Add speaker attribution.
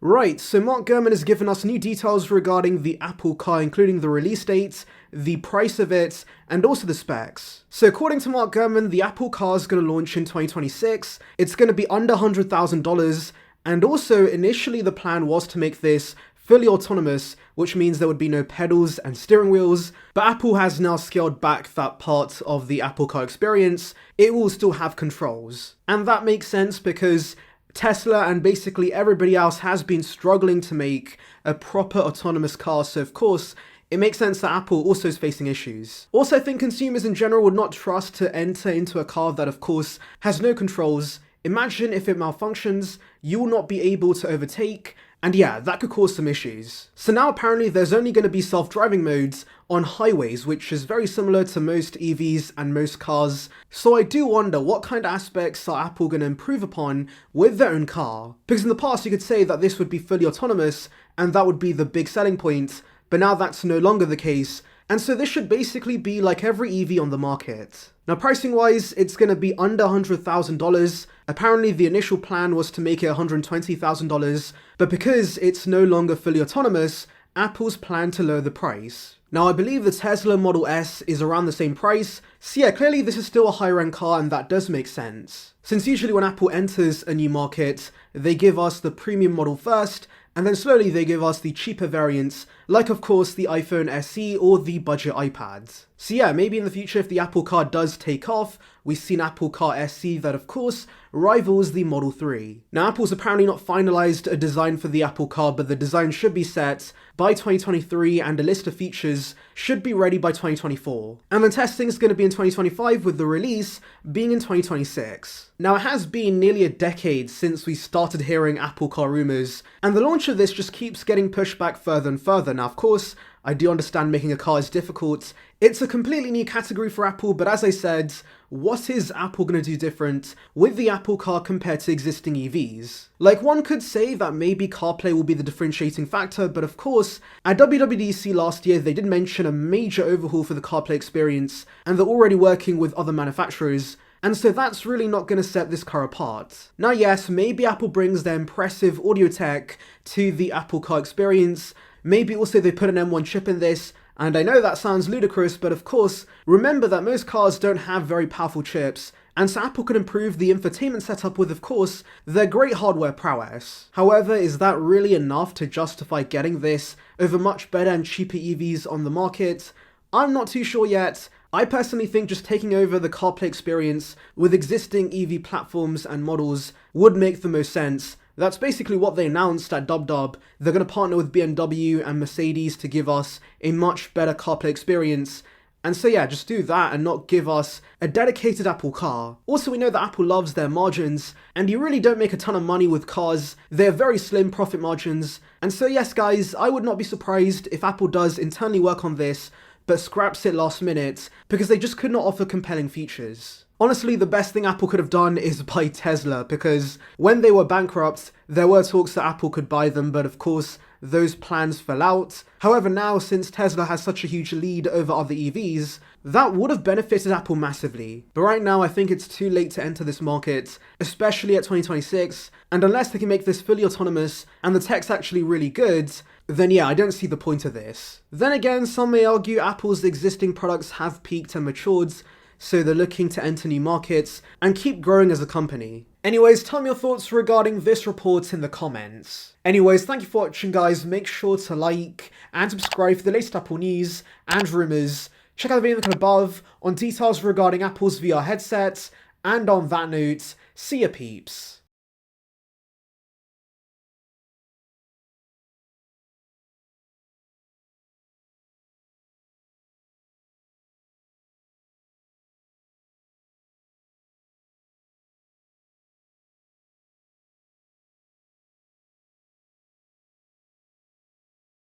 Speaker 1: Right, so Mark Gurman has given us new details regarding the Apple car, including the release date, the price of it, and also the specs. So according to Mark Gurman, the Apple car is going to launch in 2026. It's going to be under $100,000, and also initially the plan was to make this fully autonomous, which means there would be no pedals and steering wheels, but Apple has now scaled back that part of the Apple car experience. It will still have controls. And that makes sense because Tesla and basically everybody else has been struggling to make a proper autonomous car, so of course, it makes sense that Apple also is facing issues. Also, I think consumers in general would not trust to enter into a car that of course has no controls. Imagine if it malfunctions, you will not be able to overtake, and yeah, that could cause some issues. So now apparently there's only going to be self-driving modes on highways, which is very similar to most EVs and most cars. So I do wonder what kind of aspects are Apple going to improve upon with their own car? Because in the past you could say that this would be fully autonomous and that would be the big selling point, but now that's no longer the case. And so this should basically be like every EV on the market. Now pricing wise, it's going to be under $100,000. Apparently the initial plan was to make it $120,000, but because it's no longer fully autonomous, Apple's planned to lower the price. Now I believe the Tesla Model S is around the same price, so yeah, clearly this is still a higher end car and that does make sense. Since usually when Apple enters a new market, they give us the premium model first, and then slowly they give us the cheaper variants, like of course the iPhone SE or the budget iPads. So yeah, maybe in the future if the Apple car does take off, we see an Apple car SE that of course rivals the Model 3. Now Apple's apparently not finalized a design for the Apple car, but the design should be set by 2023 and a list of features should be ready by 2024. And then testing is going to be in 2025 with the release being in 2026. Now it has been nearly a decade since we started hearing Apple car rumors, and the launch of this just keeps getting pushed back further and further. Now of course, I do understand making a car is difficult. It's a completely new category for Apple, but as I said, what is Apple going to do different with the Apple car compared to existing EVs? Like one could say that maybe CarPlay will be the differentiating factor, but of course, at WWDC last year, they did mention a major overhaul for the CarPlay experience, and they're already working with other manufacturers, and so that's really not going to set this car apart. Now yes, maybe Apple brings their impressive audio tech to the Apple car experience. Maybe also they put an M1 chip in this, and I know that sounds ludicrous, but of course, remember that most cars don't have very powerful chips, and so Apple could improve the infotainment setup with, of course, their great hardware prowess. However, is that really enough to justify getting this over much better and cheaper EVs on the market? I'm not too sure yet. I personally think just taking over the CarPlay experience with existing EV platforms and models would make the most sense. That's basically what they announced at DubDub. They're going to partner with BMW and Mercedes to give us a much better CarPlay experience. And so yeah, just do that and not give us a dedicated Apple car. Also, we know that Apple loves their margins, and you really don't make a ton of money with cars. They're very slim profit margins. And so yes guys, I would not be surprised if Apple does internally work on this, but scraps it last minute because they just could not offer compelling features. Honestly, the best thing Apple could have done is buy Tesla, because when they were bankrupt, there were talks that Apple could buy them, but of course, those plans fell out. However, now, since Tesla has such a huge lead over other EVs, that would have benefited Apple massively. But right now, I think it's too late to enter this market, especially at 2026, and unless they can make this fully autonomous and the tech's actually really good, then yeah, I don't see the point of this. Then again, some may argue Apple's existing products have peaked and matured, so they're looking to enter new markets and keep growing as a company. Anyways, tell me your thoughts regarding this report in the comments. Anyways, thank you for watching guys. Make sure to like and subscribe for the latest Apple news and rumors. Check out the video in the above on details regarding Apple's VR headsets. And on that note, see ya peeps.